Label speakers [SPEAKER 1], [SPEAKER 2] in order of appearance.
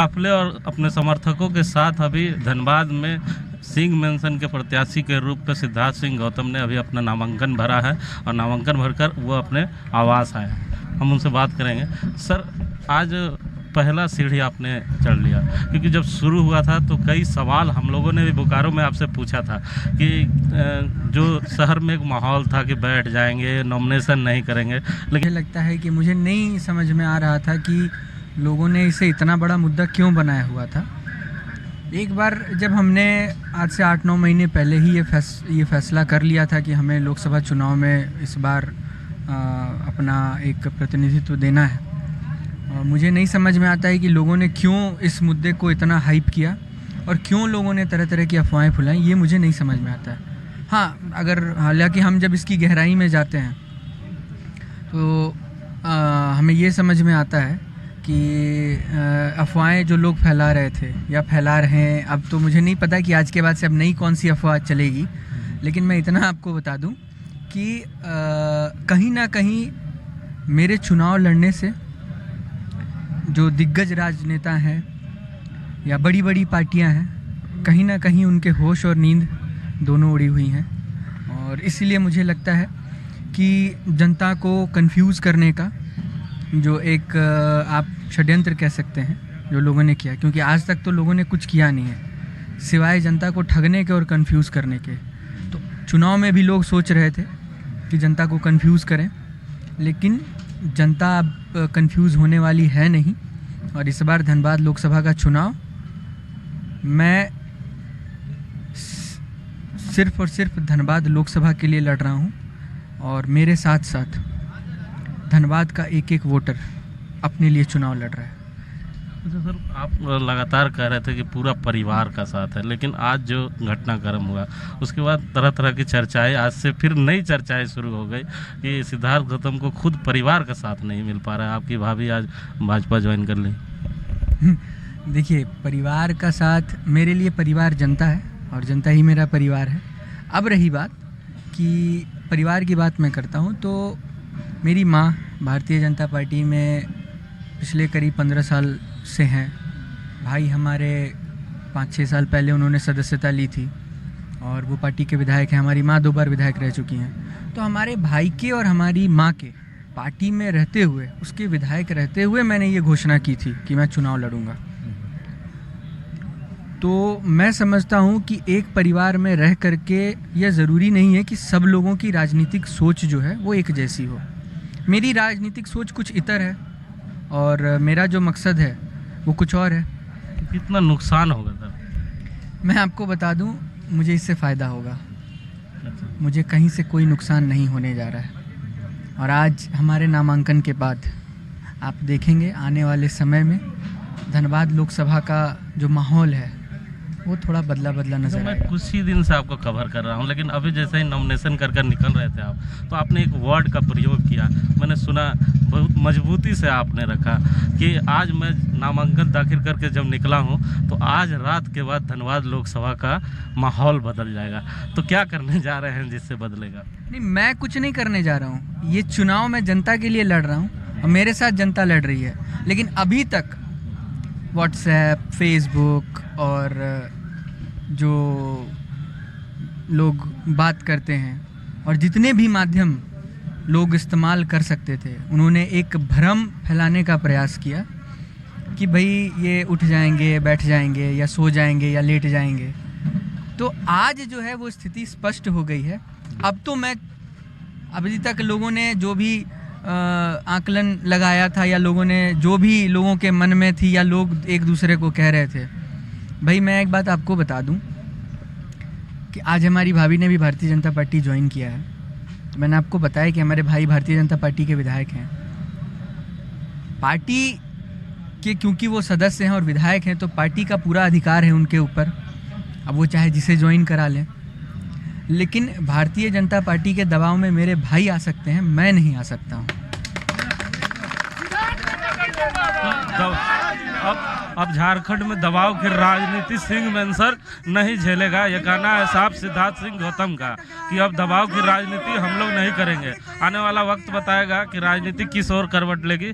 [SPEAKER 1] काफले और अपने समर्थकों के साथ अभी धनबाद में सिंह मेंशन के प्रत्याशी के रूप में सिद्धार्थ सिंह गौतम ने अभी अपना नामांकन भरा है और नामांकन भरकर वो अपने आवास आए हैं। हम उनसे बात करेंगे। सर, आज पहला सीढ़ी आपने चढ़ लिया, क्योंकि जब शुरू हुआ था तो कई सवाल हम लोगों ने भी बोकारो में आपसे पूछा था कि जो शहर में एक माहौल था कि बैठ जाएंगे, नॉमिनेशन नहीं करेंगे,
[SPEAKER 2] लेकिन लगता है कि मुझे नहीं समझ में आ रहा था कि लोगों ने इसे इतना बड़ा मुद्दा क्यों बनाया हुआ था। एक बार जब हमने आज से 8-9 महीने पहले ही ये फैसला कर लिया था कि हमें लोकसभा चुनाव में इस बार अपना एक प्रतिनिधित्व देना है, और मुझे नहीं समझ में आता है कि लोगों ने क्यों इस मुद्दे को इतना हाइप किया और क्यों लोगों ने तरह तरह की अफवाहें फैलाई, ये मुझे नहीं समझ में आता है। हाँ, हालांकि हम जब इसकी गहराई में जाते हैं तो हमें ये समझ में आता है कि अफवाहें जो लोग फैला रहे थे या फैला रहे हैं, अब तो मुझे नहीं पता कि आज के बाद से अब नई कौन सी अफवाह चलेगी, लेकिन मैं इतना आपको बता दूं कि कहीं ना कहीं मेरे चुनाव लड़ने से जो दिग्गज राजनेता हैं या बड़ी बड़ी पार्टियां हैं, कहीं ना कहीं उनके होश और नींद दोनों उड़ी हुई हैं, और इसीलिए मुझे लगता है कि जनता को कंफ्यूज करने का जो एक आप षड्यंत्र कह सकते हैं जो लोगों ने किया, क्योंकि आज तक तो लोगों ने कुछ किया नहीं है सिवाय जनता को ठगने के और कंफ्यूज करने के। तो चुनाव में भी लोग सोच रहे थे कि जनता को कंफ्यूज करें, लेकिन जनता अब कंफ्यूज होने वाली है नहीं। और इस बार धनबाद लोकसभा का चुनाव मैं सिर्फ और सिर्फ धनबाद लोकसभा के लिए लड़ रहा हूँ, और मेरे साथ साथ धनबाद का एक एक वोटर अपने लिए चुनाव लड़ रहा है।
[SPEAKER 1] अच्छा सर, आप लगातार कह रहे थे कि पूरा परिवार का साथ है, लेकिन आज जो घटनाक्रम हुआ उसके बाद तरह तरह की चर्चाएं, आज से फिर नई चर्चाएं शुरू हो गई कि सिद्धार्थ गौतम को खुद परिवार का साथ नहीं मिल पा रहा है। आपकी भाभी आज भाजपा ज्वाइन कर ली।
[SPEAKER 2] देखिए, परिवार का साथ, मेरे लिए परिवार जनता है और जनता ही मेरा परिवार है। अब रही बात कि परिवार की बात मैं करता हूँ, तो मेरी माँ भारतीय जनता पार्टी में पिछले करीब 15 साल से हैं। भाई हमारे 5-6 साल पहले उन्होंने सदस्यता ली थी और वो पार्टी के विधायक हैं। हमारी माँ 2 बार विधायक रह चुकी हैं। तो हमारे भाई के और हमारी माँ के पार्टी में रहते हुए, उसके विधायक रहते हुए मैंने ये घोषणा की थी कि मैं चुनाव लड़ूंगा। तो मैं समझता हूँ कि एक परिवार में रह करके यह ज़रूरी नहीं है कि सब लोगों की राजनीतिक सोच जो है वो एक जैसी हो। मेरी राजनीतिक सोच कुछ इतर है और मेरा जो मकसद है वो कुछ और है।
[SPEAKER 1] कितना नुकसान होगा सर?
[SPEAKER 2] मैं आपको बता दूं, मुझे इससे फ़ायदा होगा। मुझे कहीं से कोई नुकसान नहीं होने जा रहा है। और आज हमारे नामांकन के बाद आप देखेंगे आने वाले समय में धनबाद लोकसभा का जो माहौल है वो थोड़ा बदला नजर आएगा।
[SPEAKER 1] मैं कुछ ही दिन से आपको कवर कर रहा हूं, लेकिन अभी जैसे ही नॉमिनेशन कर निकल रहे थे आप, तो आपने एक वर्ड का प्रयोग किया, मैंने सुना, बहुत मजबूती से आपने रखा कि आज मैं नामांकन दाखिल करके जब निकला हूं तो आज रात के बाद धनबाद लोकसभा का माहौल बदल जाएगा। तो क्या करने जा रहे हैं जिससे बदलेगा?
[SPEAKER 2] नहीं, मैं कुछ नहीं करने जा रहा हूँ। ये चुनाव मैं जनता के लिए लड़ रहा हूँ और मेरे साथ जनता लड़ रही है। लेकिन अभी तक व्हाट्सएप, फेसबुक और जो लोग बात करते हैं और जितने भी माध्यम लोग इस्तेमाल कर सकते थे, उन्होंने एक भ्रम फैलाने का प्रयास किया कि भाई ये उठ जाएंगे, बैठ जाएंगे, या सो जाएंगे, या लेट जाएंगे। तो आज जो है वो स्थिति स्पष्ट हो गई है। अब तो मैं, अभी तक लोगों ने जो भी आकलन लगाया था या लोगों ने जो भी लोगों के मन में थी या लोग एक दूसरे को कह रहे थे, भाई मैं एक बात आपको बता दूं कि आज हमारी भाभी ने भी भारतीय जनता पार्टी ज्वाइन किया है। तो मैंने आपको बताया कि हमारे भाई भारतीय जनता पार्टी के विधायक हैं। पार्टी के क्योंकि वो सदस्य हैं और विधायक हैं, तो पार्टी का पूरा अधिकार है उनके ऊपर, अब वो चाहे जिसे ज्वाइन करा लें। लेकिन भारतीय जनता पार्टी के दबाव में मेरे भाई आ सकते हैं, मैं नहीं आ सकता हूँ।
[SPEAKER 1] अब झारखंड में दबाव की राजनीति सिंह मेंसर नहीं झेलेगा, ये कहना है साहब सिद्धार्थ सिंह गौतम का कि अब दबाव की राजनीति हम लोग नहीं करेंगे। आने वाला वक्त बताएगा कि राजनीति किस ओर करवट लेगी।